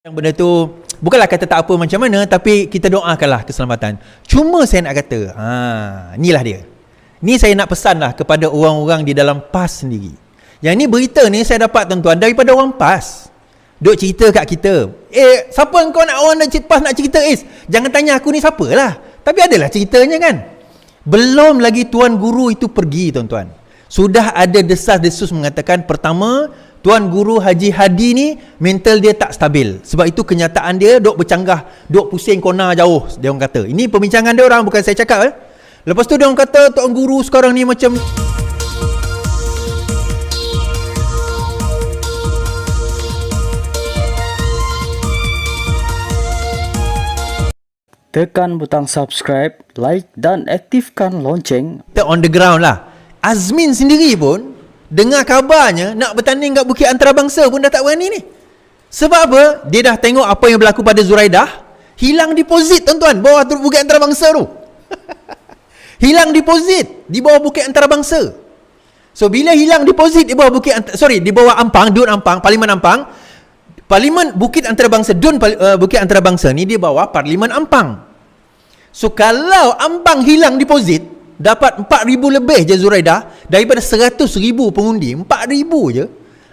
Yang benda tu bukanlah kata tak apa macam mana, tapi kita doakanlah keselamatan. Cuma saya nak kata, inilah dia. Ni saya nak pesanlah kepada orang-orang di dalam PAS sendiri. Yang ni berita ni saya dapat tuan-tuan daripada orang PAS. Duk cerita kat kita. Siapa kau nak orang PAS nak cerita Jangan tanya aku ni siapalah. Tapi adalah ceritanya kan. Belum lagi tuan guru itu pergi tuan-tuan. Sudah ada desas-desus mengatakan pertama, Tuan Guru Haji Hadi ni mental dia tak stabil. Sebab itu kenyataan dia duk bercanggah, duk pusing kona jauh, dia orang kata. Ini perbincangan dia orang, bukan saya cakap. Lepas tu dia orang kata Tuan Guru sekarang ni macam tekan butang subscribe, like dan aktifkan lonceng. kita on the ground lah. Azmin sendiri pun dengar kabarnya nak bertanding kat Bukit Antarabangsa pun dah tak berani ni. Sebab apa? Dia dah tengok apa yang berlaku pada Zuraidah. Hilang deposit tuan-tuan bawah Bukit Antarabangsa tu. Hilang deposit di bawah Bukit Antarabangsa. So bila hilang deposit di bawah di bawah Ampang, Dun Ampang, Parlimen Ampang, Parlimen Bukit Antarabangsa, Bukit Antarabangsa ni di bawah Parlimen Ampang. So kalau Ampang hilang deposit, dapat 4,000 lebih je Zuraidah daripada 100,000 pengundi, 4,000 je.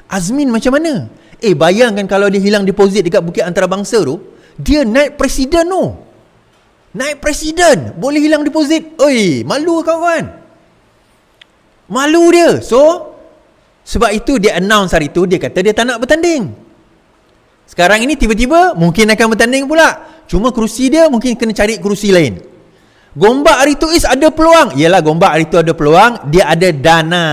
Azmin macam mana? Bayangkan kalau dia hilang deposit dekat Bukit Antarabangsa tu, dia naik presiden tu. Naik presiden, boleh hilang deposit. Malu kawan. Malu dia. So, sebab itu dia announce hari tu, dia kata dia tak nak bertanding. Sekarang ini tiba-tiba mungkin akan bertanding pula. Cuma kerusi dia mungkin kena cari kerusi lain. Gombak hari tu ada peluang. Yalah, Gombak hari tu ada peluang. Dia ada dana.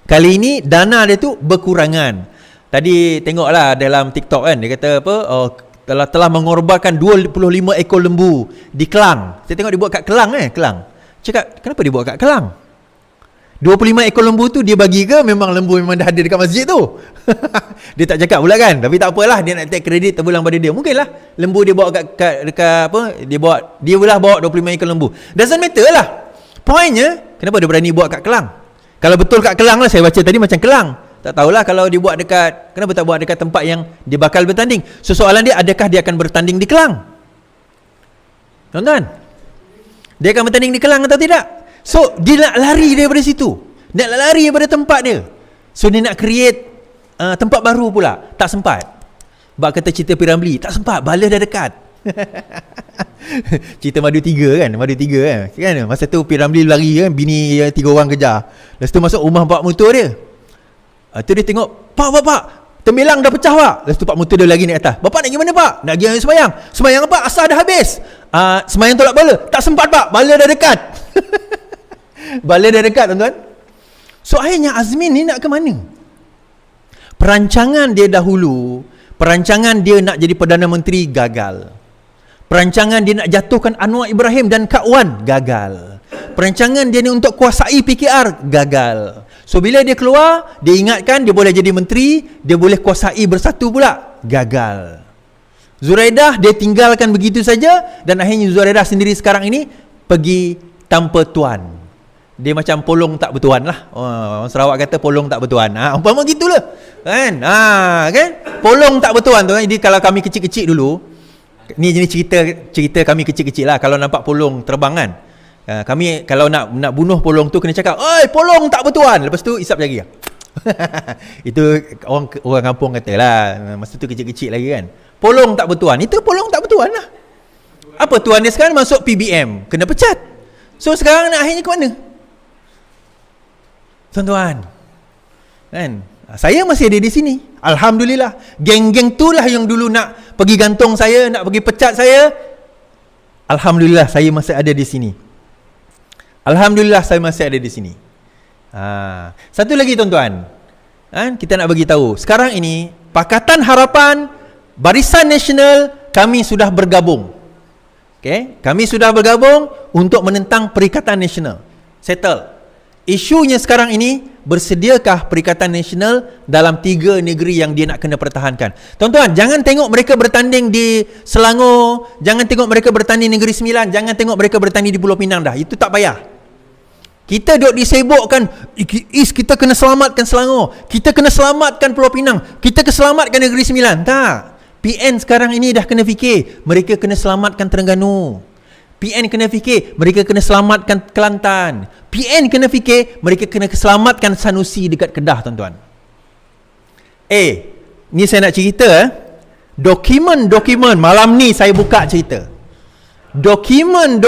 Kali ini dana dia tu berkurangan. Tadi tengoklah dalam TikTok kan, dia kata apa, telah mengorbankan 25 ekor lembu di Kelang. Saya tengok dia buat kat Kelang Kelang. Cakap kenapa dia buat kat Kelang? 25 ekor lembu tu dia bagi ke memang lembu memang dah ada dekat masjid tu? Dia tak cakap pula kan. Tapi tak apalah, dia nak take kredit terpulang pada dia. Mungkinlah lembu dia bawa dekat apa, dia lah bawa 25 ekor lembu. Doesn't matter lah. Poinnya, kenapa dia berani buat kat Kelang? Kalau betul kat Kelang lah, saya baca tadi macam Kelang. Tak tahulah kalau dia buat dekat, kenapa tak buat dekat tempat yang dia bakal bertanding. So soalan dia, adakah dia akan bertanding di Kelang? Tuan-tuan, dia akan bertanding di Kelang atau tidak? So dia nak lari daripada situ, nak lari daripada tempat dia. So dia nak create tempat baru pula. Tak sempat. Bak kata cerita Piramli, tak sempat, bala dah dekat. Cerita Madu 3 kan, Madu 3 kan. Masa tu Piramli lari kan, bini 3 orang kejar. Lepas tu masuk rumah pak motor dia. Tu dia tengok, Pak, tembelang dah pecah pak. Lepas tu pak motor dia lagi naik atas. Bapak nak pergi mana pak? Nak pergi semayang. Semayang apa? Asar dah habis. Semayang tolak bala. Tak sempat pak, bala dah dekat. Bala dah dekat tuan-tuan. So akhirnya Azmin ni nak ke mana? Perancangan dia dahulu, perancangan dia nak jadi Perdana Menteri gagal. Perancangan dia nak jatuhkan Anwar Ibrahim dan Kak Wan gagal. Perancangan dia ni untuk kuasai PKR gagal. So bila dia keluar, dia ingatkan dia boleh jadi menteri, dia boleh kuasai bersatu pula, gagal. Zuraidah dia tinggalkan begitu saja, dan akhirnya Zuraidah sendiri sekarang ini pergi tanpa tuan. Dia macam polong tak bertuan lah. Orang Sarawak kata polong tak bertuan. Umpama gitulah. Kan? Kan? Polong tak bertuan tu. Jadi kalau kami kecil-kecil dulu, ni jenis cerita kami kecil-kecil lah. Kalau nampak polong terbang kan, kami kalau nak bunuh polong tu kena cakap, "Oi, polong tak bertuan." Lepas tu isap jari. Itu orang kampung kata lah. Masa tu kecil-kecil lagi kan. Polong tak bertuan. Itu polong tak bertuan lah. Apa tuan dia sekarang masuk PBM, kena pecat. So sekarang nak akhirnya ke mana? Tuan-tuan, kan? Saya masih ada di sini. Alhamdulillah. Geng-geng tu lah yang dulu nak pergi gantung saya, nak pergi pecat saya. Alhamdulillah saya masih ada di sini. Alhamdulillah saya masih ada di sini. Satu lagi tuan-tuan, kita nak bagi tahu. Sekarang ini Pakatan Harapan, Barisan Nasional, kami sudah bergabung. Okay? Kami sudah bergabung untuk menentang Perikatan Nasional. Settle. Isunya sekarang ini, bersediakah Perikatan Nasional dalam 3 negeri yang dia nak kena pertahankan. Tuan-tuan, jangan tengok mereka bertanding di Selangor, jangan tengok mereka bertanding di Negeri Sembilan, jangan tengok mereka bertanding di Pulau Pinang dah. Itu tak payah. Kita duk disebokkan, kita kena selamatkan Selangor, kita kena selamatkan Pulau Pinang, kita kena selamatkan Negeri Sembilan. Tak. PN sekarang ini dah kena fikir, mereka kena selamatkan Terengganu. PN kena fikir, mereka kena selamatkan Kelantan. PN kena fikir, mereka kena selamatkan Sanusi dekat Kedah, tuan-tuan. Ni saya nak cerita dokumen malam ni saya buka cerita. Dokumen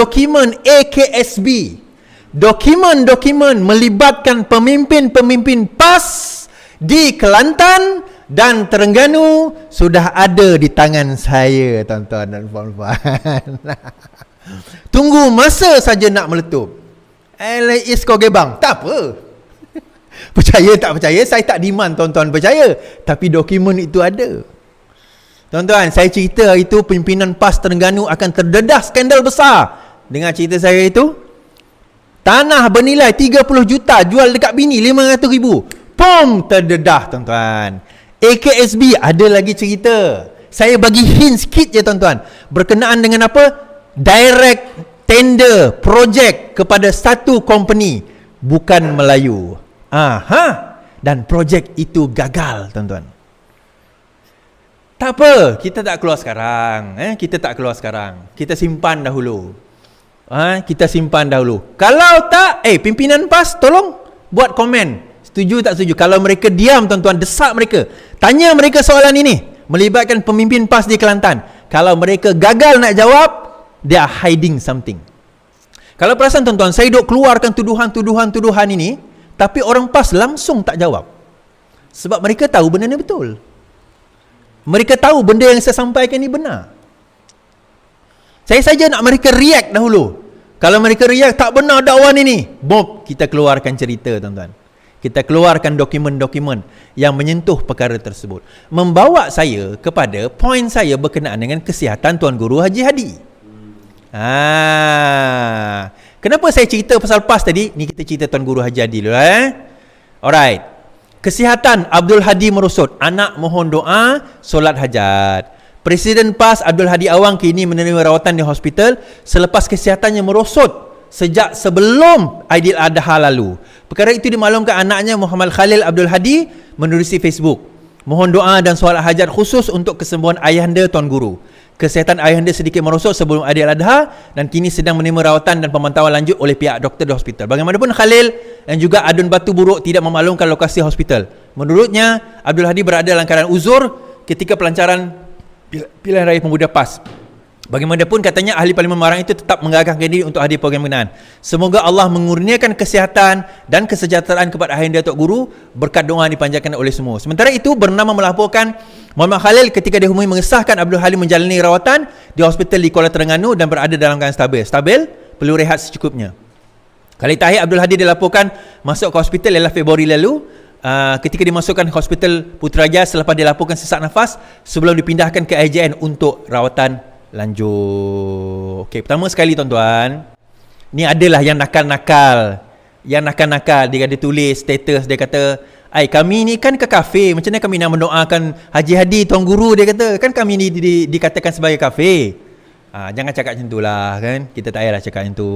AKSB. Dokumen melibatkan pemimpin-pemimpin PAS di Kelantan dan Terengganu sudah ada di tangan saya, tuan-tuan dan puan-puan. Tunggu masa saja nak meletup. Is kau gebang. Tak apa. Percaya tak percaya, saya tak demand tuan-tuan percaya. Tapi dokumen itu ada. Tuan-tuan, saya cerita hari itu pimpinan PAS Terengganu akan terdedah skandal besar. Dengar cerita saya itu. Tanah bernilai 30 juta jual dekat bini 500,000. Pom, terdedah, tuan-tuan. AKSB ada lagi cerita. Saya bagi hint sikit je, tuan-tuan. Berkenaan dengan apa? Direct tender projek kepada satu company, bukan Melayu. Dan projek itu gagal, tuan-tuan. Tak apa, kita tak keluar sekarang. Kita simpan dahulu. Kita simpan dahulu. Kalau tak, pimpinan PAS tolong buat komen. Setuju tak setuju? Kalau mereka diam, tuan-tuan, desak mereka. Tanya mereka soalan ini. Melibatkan pemimpin PAS di Kelantan. Kalau mereka gagal nak jawab, they are hiding something. Kalau perasan, tuan-tuan, saya duk keluarkan tuduhan ini, tapi orang PAS langsung tak jawab. Sebab mereka tahu benda ni betul. Mereka tahu benda yang saya sampaikan ni benar. Saya saja nak mereka react dahulu. Kalau mereka react tak benar dakwaan ini, kita keluarkan cerita, tuan-tuan. Kita keluarkan dokumen-dokumen yang menyentuh perkara tersebut. Membawa saya kepada poin saya berkenaan dengan kesihatan Tuan Guru Haji Hadi. Kenapa saya cerita pasal PAS tadi? Ni kita cerita Tuan Guru Haji Hadi dulu. Alright. Kesihatan Abdul Hadi merosot. Anak mohon doa, solat hajat. Presiden PAS Abdul Hadi Awang kini menerima rawatan di hospital selepas kesihatannya merosot sejak sebelum Aidiladha lalu. Perkara itu dimaklumkan anaknya Muhammad Khalil Abdul Hadi menerusi Facebook. Mohon doa dan solat hajat khusus untuk kesembuhan ayahanda Tuan Guru. Kesihatan ayahanda sedikit merosot sebelum Aidiladha dan kini sedang menerima rawatan dan pemantauan lanjut oleh pihak doktor di hospital. Bagaimanapun Khalil dan juga Adun Batu Buruk tidak memaklumkan lokasi hospital. Menurutnya, Abdul Hadi berada dalam keadaan uzur ketika pelancaran pilihan raya pemuda PAS. Bagaimanapun katanya ahli Parlimen Marang itu tetap mengagahkan diri untuk hadir program berkenaan. Semoga Allah mengurniakan kesihatan dan kesejahteraan kepada ayahanda Tok Guru berkat doa dipanjatkan oleh semua. Sementara itu, bernama melaporkan Muhammad Khalil ketika dihubungi mengesahkan Abdul Halim menjalani rawatan di hospital di Kuala Terengganu dan berada dalam keadaan stabil. Stabil, perlu rehat secukupnya. Kali terakhir Abdul Hadi dilaporkan masuk ke hospital ialah Februari lalu. Ketika dimasukkan ke hospital Putrajaya selepas dilaporkan sesak nafas sebelum dipindahkan ke IJN untuk rawatan lanjut. Okey, pertama sekali, tuan-tuan, ni adalah yang nakal-nakal. Dia ada tulis status, dia kata, kami ni kan ke kafe, macam mana kami nak mendoakan Haji Hadi Tuan Guru, dia kata. Kan kami ni dikatakan sebagai kafe. Jangan cakap macam tu lah, kan. Kita tak payahlah cakap macam tu,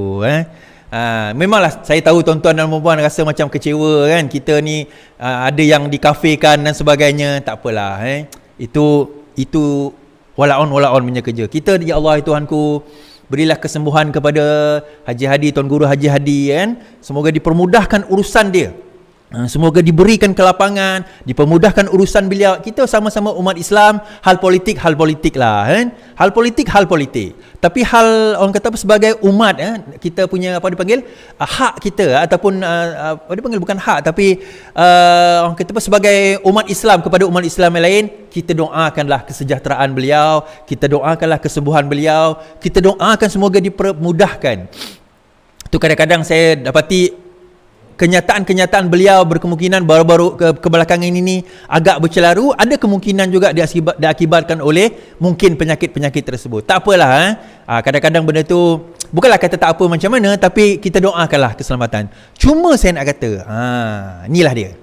memanglah saya tahu tuan-tuan dan puan-puan rasa macam kecewa, kan. Kita ni ada yang dikafekan dan sebagainya. Tak apalah, Itu wala on punya kerja. Kita, ya Allah Tuhanku, berilah kesembuhan kepada Haji Hadi, Tuan Guru Haji Hadi, kan. Semoga dipermudahkan urusan dia. Semoga diberikan kelapangan, dipermudahkan urusan beliau. Kita sama-sama umat Islam, hal politik lah, kan. Hal politik. Tapi hal orang kata apa, sebagai umat, kita punya apa dipanggil hak kita ataupun apa dipanggil, bukan hak tapi orang kata apa, sebagai umat Islam kepada umat Islam yang lain, kita doakanlah kesejahteraan beliau, kita doakanlah kesembuhan beliau, kita doakan semoga dipermudahkan. Tu kadang-kadang saya dapati kenyataan-kenyataan beliau berkemungkinan baru-baru kebelakangan ini agak bercelaru. Ada kemungkinan juga diakibatkan oleh mungkin penyakit-penyakit tersebut. Tak apalah, kadang-kadang benda tu bukanlah kata tak apa macam mana, tapi kita doakanlah keselamatan. Cuma saya nak kata, inilah dia.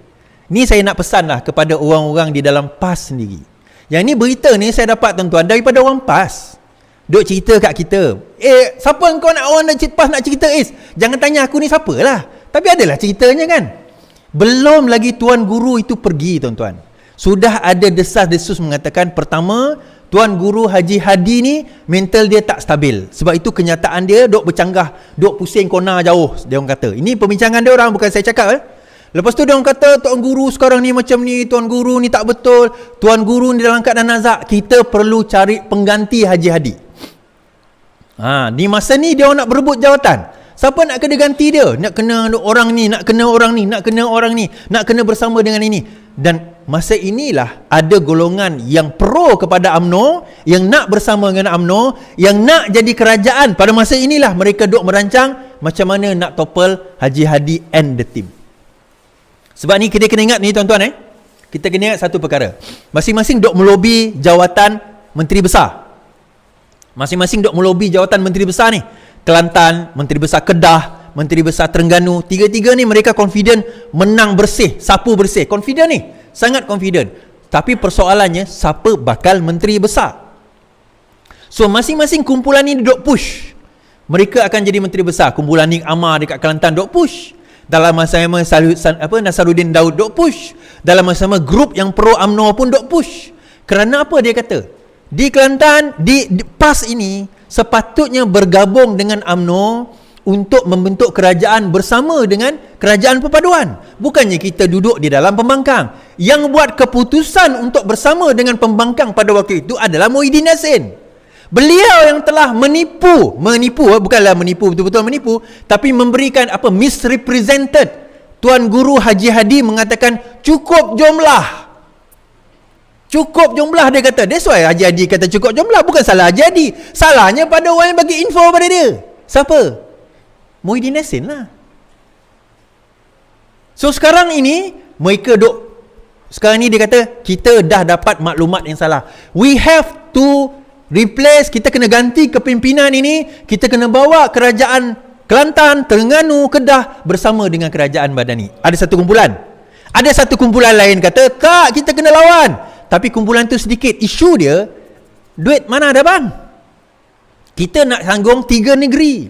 Ni saya nak pesanlah kepada orang-orang di dalam PAS sendiri. Yang ni berita ni saya dapat, tuan-tuan, daripada orang PAS. Duk cerita kat kita. Siapa kau nak orang PAS nak cerita, jangan tanya aku ni siapa lah. Tapi adalah ceritanya, kan. Belum lagi Tuan Guru itu pergi, tuan-tuan. Sudah ada desas-desus mengatakan, pertama, Tuan Guru Haji Hadi ni mental dia tak stabil. Sebab itu kenyataan dia duk bercanggah, duk pusing kona jauh, dia orang kata. Ini perbincangan dia orang, bukan saya cakap. Lepas tu dia orang kata Tuan Guru sekarang ni macam ni, Tuan Guru ni tak betul, Tuan Guru ni dalam keadaan nazak. Kita perlu cari pengganti Haji Hadi. Di masa ni dia orang nak berebut jawatan. Siapa nak kena ganti dia? Nak kena orang ni, nak kena orang ni, nak kena orang ni, nak kena bersama dengan ini. Dan masa inilah ada golongan yang pro kepada UMNO, yang nak bersama dengan UMNO, yang nak jadi kerajaan. Pada masa inilah mereka duk merancang macam mana nak topple Haji Hadi and the team. Sebab ni kita kena ingat ni tuan-tuan, kita kena ingat satu perkara. Masing-masing duk melobi jawatan menteri besar. Masing-masing duk melobi jawatan menteri besar ni. Kelantan, menteri besar Kedah, menteri besar Terengganu, tiga-tiga ni mereka confident menang bersih, sapu bersih. Confident ni, sangat confident. Tapi persoalannya, siapa bakal menteri besar? So masing-masing kumpulan ni duk push. Mereka akan jadi menteri besar. Kumpulan Nik Amar dekat Kelantan duk push. Dalam masa yang sama Nasaruddin Daud duk push. Dalam masa sama grup yang pro UMNO pun duk push. Kerana apa dia kata? Di Kelantan, di PAS ini sepatutnya bergabung dengan UMNO untuk membentuk kerajaan bersama dengan kerajaan perpaduan. Bukannya kita duduk di dalam pembangkang. Yang buat keputusan untuk bersama dengan pembangkang pada waktu itu adalah Muhyiddin Yassin. Beliau yang telah menipu, bukanlah menipu, betul-betul menipu, tapi memberikan misrepresented. Tuan Guru Haji Hadi mengatakan cukup jumlah. Cukup jumlah dia kata. That's why Haji Hadi kata cukup jumlah. Bukan salah Haji Hadi. Salahnya pada orang yang bagi info pada dia. Siapa? Muhyiddin Yassin lah. So sekarang ini mereka sekarang ni dia kata kita dah dapat maklumat yang salah. We have to replace, kita kena ganti kepimpinan ini. Kita kena bawa kerajaan Kelantan, Terengganu, Kedah bersama dengan kerajaan Badani. Ada satu kumpulan. Ada satu kumpulan lain kata tak, kita kena lawan. Tapi kumpulan tu sedikit. Isu dia, duit mana ada bang? Kita nak tanggung 3 negeri.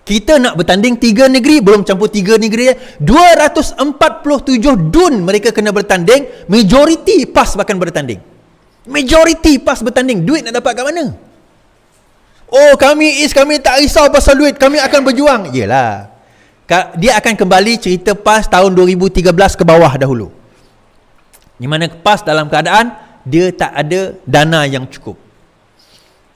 Kita nak bertanding 3 negeri. Belum campur 3 negeri. 247 dun mereka kena bertanding. Majoriti PAS bahkan bertanding. Majoriti PAS bertanding. Duit nak dapat kat mana? Oh, kami tak risau pasal duit. Kami akan berjuang. Yelah. Dia akan kembali cerita PAS tahun 2013 ke bawah dahulu. Di mana PAS dalam keadaan dia tak ada dana yang cukup.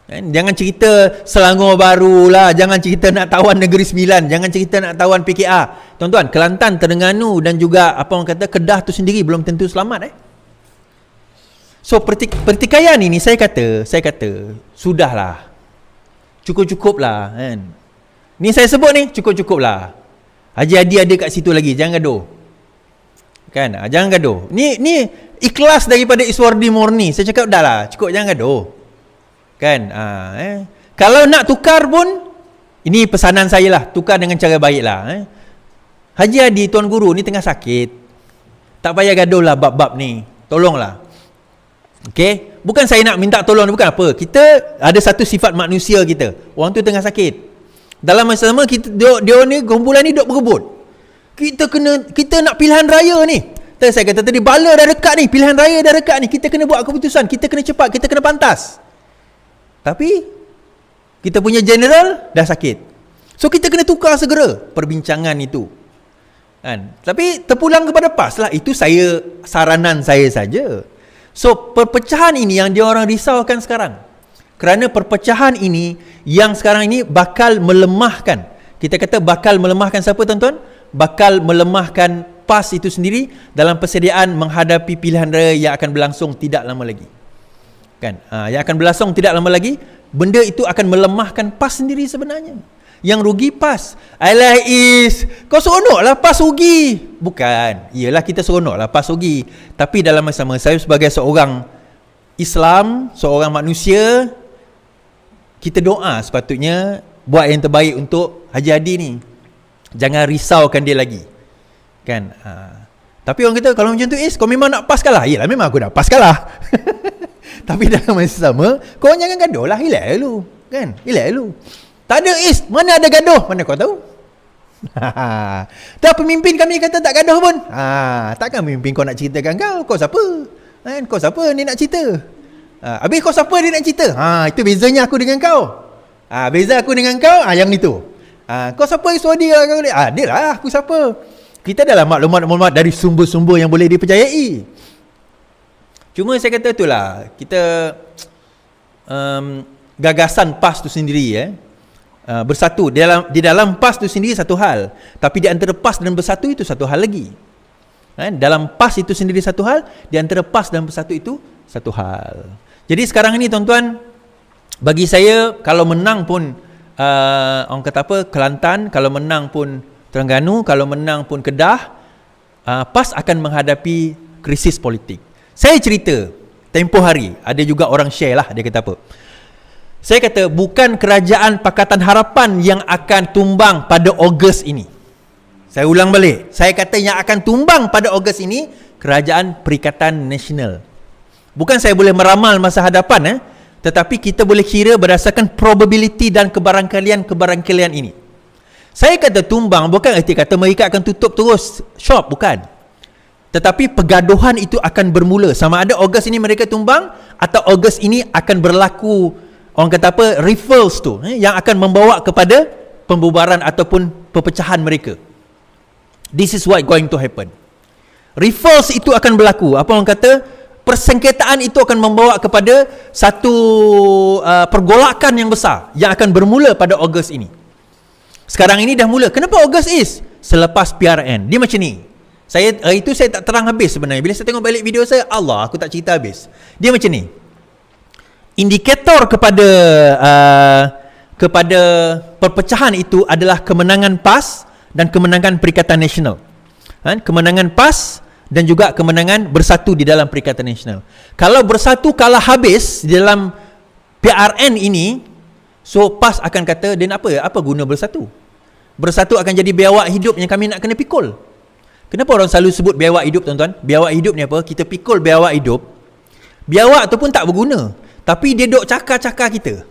Jangan cerita Selangor baru lah, jangan cerita nak tawan Negeri Sembilan, jangan cerita nak tawan PKR. Tuan-tuan, Kelantan, Terengganu dan juga apa orang kata Kedah tu sendiri belum tentu selamat. So pertikaian ini saya kata sudahlah. Cukup-cukuplah kan. Ni saya sebut ni cukup-cukuplah. Haji Hadi ada kat situ lagi, jangan gaduh. Kan? Jangan gaduh. Ni ikhlas daripada Iswardi Murni. Saya cakap dah lah, cukup, jangan gaduh. Kan? Kalau nak tukar pun, ini pesanan saya lah, tukar dengan cara baik lah. Haji Hadi, Tuan Guru ni tengah sakit. Tak payah gaduh lah bab-bab ni. Tolonglah. Okay? Bukan saya nak minta tolong, bukan apa. Kita ada satu sifat manusia kita. Orang tu tengah sakit. Dalam masa sama, dia ni, kumpulan ni duk berebut. Kita nak pilihan raya ni. Saya kata tadi, bala dah dekat ni, pilihan raya dah dekat ni. Kita kena buat keputusan, kita kena cepat, kita kena pantas. Tapi kita punya general dah sakit. So kita kena tukar segera perbincangan itu. Kan? Tapi terpulang kepada PAS lah. Itu saranan saya saja. So perpecahan ini yang dia orang risaukan sekarang. Kerana perpecahan ini yang sekarang ini bakal melemahkan. Kita kata bakal melemahkan siapa tuan-tuan? Bakal melemahkan PAS itu sendiri dalam persediaan menghadapi pilihan raya yang akan berlangsung tidak lama lagi. Kan? Yang akan berlangsung tidak lama lagi, benda itu akan melemahkan PAS sendiri sebenarnya. Yang rugi PAS. Alah kau seronoklah PAS rugi. Bukan. Iyalah kita seronoklah PAS rugi. Tapi dalam masa sama, saya sebagai seorang Islam, seorang manusia, kita doa sepatutnya buat yang terbaik untuk Haji Hadi ni. Jangan risaukan dia lagi. Kan? Tapi orang kata kalau macam tu kau memang nak PAS kalah. Yalah memang aku nak PAS kalah. Tapi dalam masa sama, kau jangan gaduh lah. Relax dulu. Kan? Relax dulu. Tak ada mana ada gaduh? Mana kau tahu? Dah pemimpin kami kata tak gaduh pun. Takkan pemimpin kau nak ceritakan kau siapa? Kan? Kau siapa ni nak cerita? Habis kau siapa dia nak cerita? Itu bezanya aku dengan kau. Beza aku dengan kau, yang itu. Kau siapa yang suruh dia? Dia lah, aku siapa? Kita adalah maklumat-maklumat dari sumber-sumber yang boleh dipercayai. Cuma saya kata itulah, kita gagasan PAS tu sendiri bersatu. Di dalam PAS tu sendiri satu hal, tapi di antara PAS dan bersatu itu satu hal lagi. Dalam PAS itu sendiri satu hal, di antara PAS dan bersatu itu satu hal. Jadi sekarang ini tuan-tuan, bagi saya kalau menang pun orang kata apa, Kelantan, kalau menang pun Terengganu, kalau menang pun Kedah, PAS akan menghadapi krisis politik. Saya cerita tempoh hari, ada juga orang share lah, dia kata apa, saya kata bukan kerajaan Pakatan Harapan yang akan tumbang pada Ogos ini. Saya ulang balik, saya kata yang akan tumbang pada Ogos ini Kerajaan Perikatan Nasional. Bukan saya boleh meramal masa hadapan, tetapi kita boleh kira berdasarkan probability dan kebarangkalian ini. Saya kata tumbang bukan erti kata mereka akan tutup terus shop, bukan. Tetapi pergaduhan itu akan bermula. Sama ada Ogos ini mereka tumbang, atau Ogos ini akan berlaku, orang kata apa, riffles tu, yang akan membawa kepada pembubaran ataupun perpecahan mereka. This is what going to happen. Riffles itu akan berlaku. Apa orang kata, persengketaan itu akan membawa kepada satu pergolakan yang besar yang akan bermula pada Ogos ini. Sekarang ini dah mula. Kenapa Ogos is? Selepas PRN. Dia macam ni. Saya tak terang habis sebenarnya. Bila saya tengok balik video saya, Allah, aku tak cerita habis. Dia macam ni. Indikator kepada perpecahan itu adalah kemenangan PAS dan kemenangan Perikatan Nasional. Kemenangan PAS dan juga kemenangan bersatu di dalam Perikatan Nasional. Kalau bersatu kalah habis di dalam PRN ini, so PAS akan kata, dan apa guna bersatu? Bersatu akan jadi biawak hidup yang kami nak kena pikul. Kenapa orang selalu sebut biawak hidup, tuan-tuan? Biawak hidup ni apa? Kita pikul biawak hidup. Biawak tu pun tak berguna, tapi dia duk cakar-cakar kita.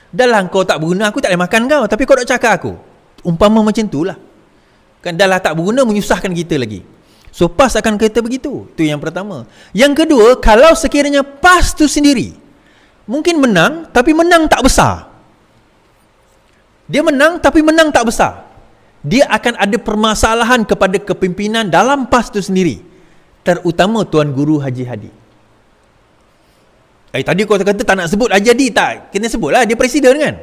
Dahlah kau tak berguna, aku tak boleh makan kau, tapi kau duk cakar aku. Umpama macam tu lah. Kan dahlah tak berguna, menyusahkan kita lagi. So PAS akan kata begitu. Itu yang pertama. Yang kedua, kalau sekiranya PAS tu sendiri mungkin menang, tapi menang tak besar. Dia menang tapi menang tak besar. Dia akan ada permasalahan kepada kepimpinan dalam PAS tu sendiri, terutama Tuan Guru Haji Hadi. Tadi kau kata tak nak sebut Haji Hadi, tak kena sebut lah, dia presiden kan.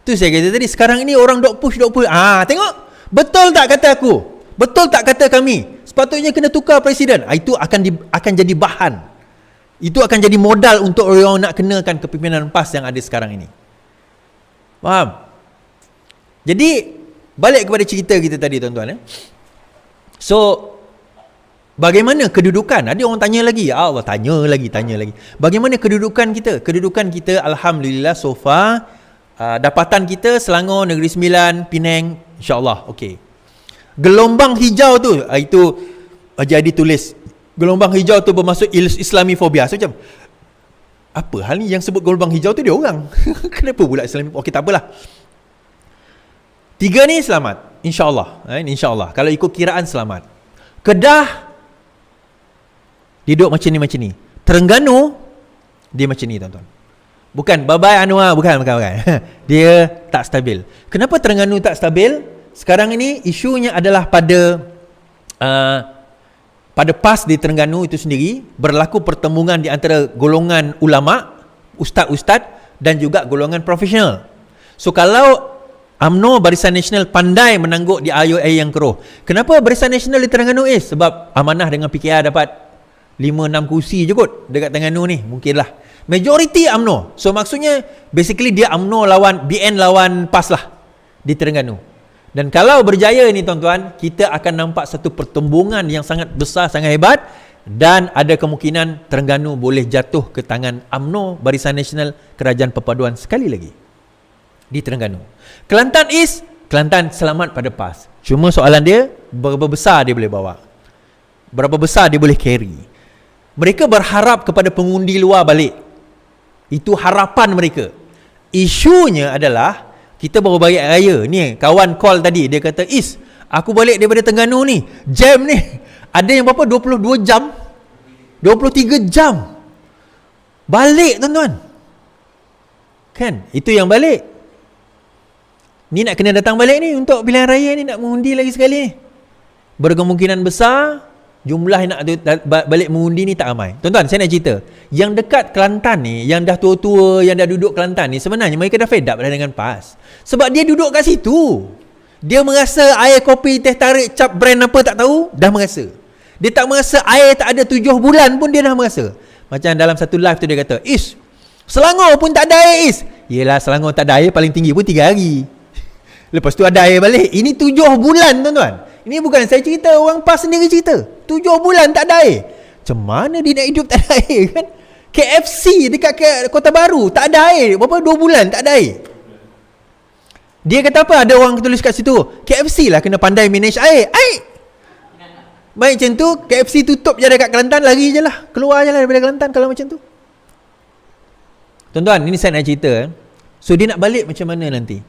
Tu saya kata tadi, sekarang ini orang dok push. Tengok, betul tak kata aku, betul tak kata kami, sepatutnya kena tukar presiden. Itu akan jadi bahan, itu akan jadi modal untuk orang nak kenakan kepimpinan PAS yang ada sekarang ini. Faham? Jadi balik kepada cerita kita tadi, tuan-tuan. So bagaimana kedudukan? Ada orang tanya lagi. Allah, tanya lagi. Bagaimana kedudukan kita? Kedudukan kita, alhamdulillah, so far dapatan kita Selangor, Negeri Sembilan, Penang, insya-Allah okey. Gelombang hijau tu, itu jadi tulis gelombang hijau tu bermaksud Islamifobia. So macam apa hal ni, yang sebut gelombang hijau tu dia orang. Kenapa pula Islami? Okey, tak apalah. 3 ni selamat, insya-Allah. Insya-Allah kalau ikut kiraan selamat. Kedah dia duduk macam ni. Terengganu dia macam ni, tuan-tuan. Bukan Babai Anwar, bukan. Dia tak stabil. Kenapa Terengganu tak stabil? Sekarang ini isunya adalah pada PAS di Terengganu itu sendiri berlaku pertembungan di antara golongan ulama, ustaz-ustaz dan juga golongan profesional. So kalau UMNO Barisan Nasional pandai menangguk di air yang keruh. Kenapa Barisan Nasional di Terengganu sebab amanah dengan PKR dapat 5-6 kursi je kot dekat Terengganu ni, mungkinlah. Majority UMNO. So maksudnya basically dia UMNO lawan BN lawan PAS lah di Terengganu. Dan kalau berjaya ni, tuan-tuan, kita akan nampak satu pertembungan yang sangat besar, sangat hebat, dan ada kemungkinan Terengganu boleh jatuh ke tangan UMNO Barisan Nasional Kerajaan Perpaduan sekali lagi di Terengganu. Kelantan selamat pada PAS. Cuma soalan dia, berapa besar dia boleh bawa, berapa besar dia boleh carry. Mereka berharap kepada pengundi luar balik. Itu harapan mereka. Isunya adalah kita baru balik raya ni. Kawan call tadi, dia kata, aku balik daripada Terengganu ni, jam ni ada yang berapa, 22 jam 23 jam. Balik tuan-tuan. Kan? Itu yang balik. Ni nak kena datang balik ni untuk pilihan raya ni, nak mengundi lagi sekali ni. Berkemungkinan besar jumlah yang nak balik mengundi ni tak ramai. Tuan-tuan, saya nak cerita. Yang dekat Kelantan ni, yang dah tua-tua, yang dah duduk Kelantan ni, sebenarnya mereka dah fed up dah dengan PAS. Sebab dia duduk kat situ. Dia merasa air kopi, teh tarik, cap brand apa tak tahu, dah merasa. Dia tak merasa air tak ada 7 bulan pun dia dah merasa. Macam dalam satu live tu dia kata, Selangor pun tak ada air, Yelah, Selangor tak ada air paling tinggi pun 3 hari. Lepas tu ada air balik. Ini 7 bulan tuan-tuan. Ini bukan saya cerita, orang PAS sendiri cerita. 7 bulan tak ada air. Macam mana dia nak hidup tak ada air kan? KFC dekat Kota Baru tak ada air. Berapa? 2 bulan tak ada air. Dia kata apa? Ada orang tulis kat situ, KFC lah kena pandai manage air. Baik macam tu, KFC tutup je dekat Kelantan, lari je lah. Keluar je lah daripada Kelantan kalau macam tu. Tuan-tuan, ini saya nak cerita. So dia nak balik macam mana nanti?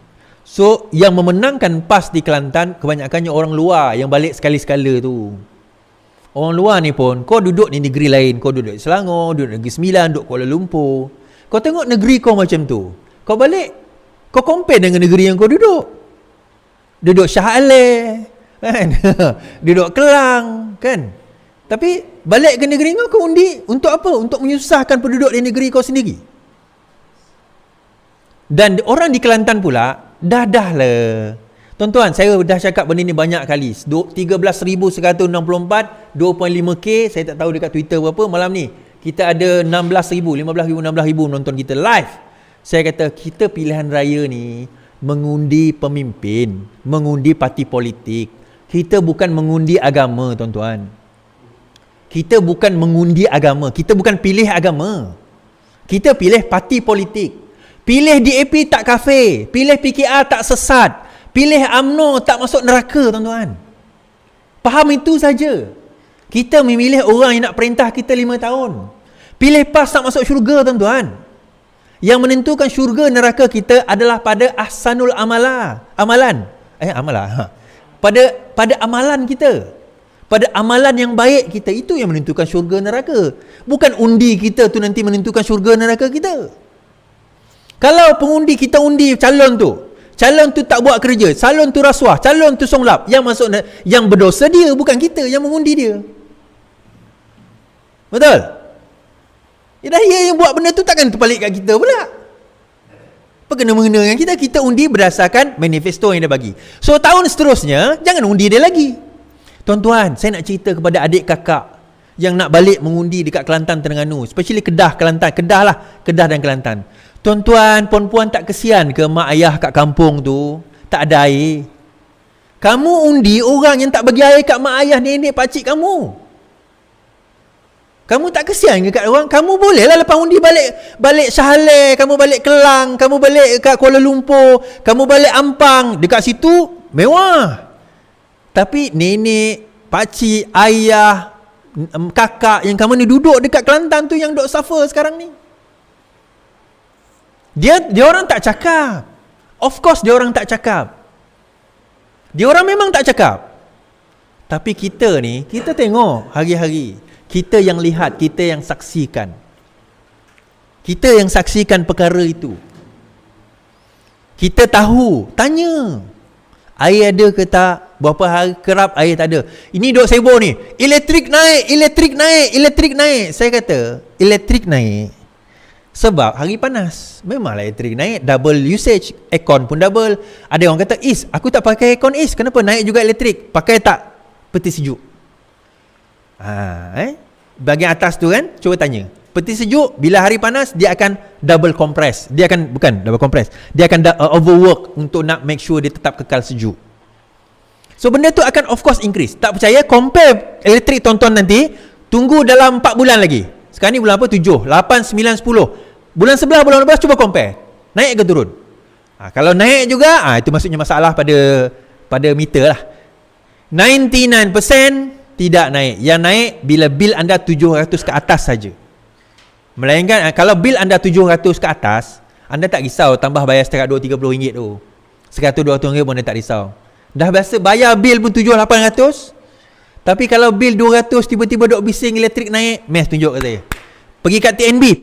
So yang memenangkan PAS di Kelantan kebanyakannya orang luar yang balik sekali-sekala tu. Orang luar ni pun, kau duduk di negeri lain, kau duduk di Selangor, duduk Negeri Sembilan, duduk Kuala Lumpur. Kau tengok negeri kau macam tu. Kau balik, kau compare dengan negeri yang kau duduk. Duduk Shah Alam, kan? Duduk Kelang, kan? Tapi balik ke negeri kau undi untuk apa? Untuk menyusahkan penduduk di negeri kau sendiri. Dan orang di Kelantan pula dah lah. Tuan-tuan, saya dah cakap benda ni banyak kali. 13,164 2.5k, saya tak tahu dekat Twitter berapa. Malam ni kita ada 16,000 nonton kita live. Saya kata kita pilihan raya ni mengundi pemimpin, mengundi parti politik. Kita bukan mengundi agama, tuan-tuan. Kita bukan mengundi agama, kita bukan pilih agama. Kita pilih parti politik. Pilih DAP tak kafir, pilih PKR tak sesat, pilih UMNO tak masuk neraka, tuan-tuan. Faham itu saja. Kita memilih orang yang nak perintah kita 5 tahun. Pilih PAS tak masuk syurga, tuan-tuan. Yang menentukan syurga neraka kita adalah pada ahsanul amalan. Pada amalan kita. Pada amalan yang baik kita, itu yang menentukan syurga neraka. Bukan undi kita tu nanti menentukan syurga neraka kita. Kalau pengundi kita undi calon tu tak buat kerja, calon tu rasuah, calon tu songlap, yang masuk, yang berdosa dia, bukan kita yang mengundi dia. Betul? Dia yang buat benda tu, takkan terbalik kat kita pula. Apa kena-mengena dengan kita? Kita undi berdasarkan manifesto yang dia bagi. So tahun seterusnya jangan undi dia lagi. Tuan-tuan, saya nak cerita kepada adik kakak yang nak balik mengundi dekat Kelantan, Terengganu, especially Kedah, Kelantan, Kedah dan Kelantan. Tuan-tuan, puan-puan tak kesian ke mak ayah kat kampung tu tak ada air? Kamu undi orang yang tak bagi air kat mak ayah, nenek, pakcik kamu. Kamu tak kesian ke kat orang? Kamu bolehlah lepas undi balik Shah Alam, kamu balik Kelang, kamu balik kat Kuala Lumpur, kamu balik Ampang, dekat situ mewah. Tapi nenek, pakcik, ayah, kakak yang kamu ni duduk dekat Kelantan tu yang duk suffer sekarang ni. Dia orang tak cakap. Of course dia orang tak cakap. Dia orang memang tak cakap. Tapi kita ni, kita tengok hari-hari. Kita yang lihat, kita yang saksikan. Kita yang saksikan perkara itu. Kita tahu, tanya. Air ada ke tak? Berapa hari kerap air tak ada? Ini duk sibuk ni. Elektrik naik. Saya kata, elektrik naik sebab hari panas. Memanglah elektrik naik, double usage, aircon pun double. Ada orang kata, aku tak pakai aircon, kenapa naik juga elektrik? Pakai tak peti sejuk? Bahagian atas tu kan, cuba tanya. Peti sejuk, bila hari panas, dia akan double compress. Dia akan, bukan double compress, dia akan overwork untuk nak make sure dia tetap kekal sejuk. So benda tu akan of course increase. Tak percaya, compare elektrik tonton nanti, tunggu dalam 4 bulan lagi. Sekarang ni bulan apa? 7, 8, 9, 10. Bulan 11, bulan 12 cuba compare. Naik ke turun? Kalau naik juga, itu maksudnya masalah pada meter lah. 99% tidak naik. Yang naik bila bil anda 700 ke atas saja. Melainkan kalau bil anda 700 ke atas, anda tak risau tambah bayar setakat 2-30 ringgit tu. 100-200 ringgit pun anda tak risau. Dah biasa bayar bil pun 700-800. Tapi kalau bil 200 tiba-tiba duk bising elektrik naik, tunjuk kat saya. Pergi kat TNB.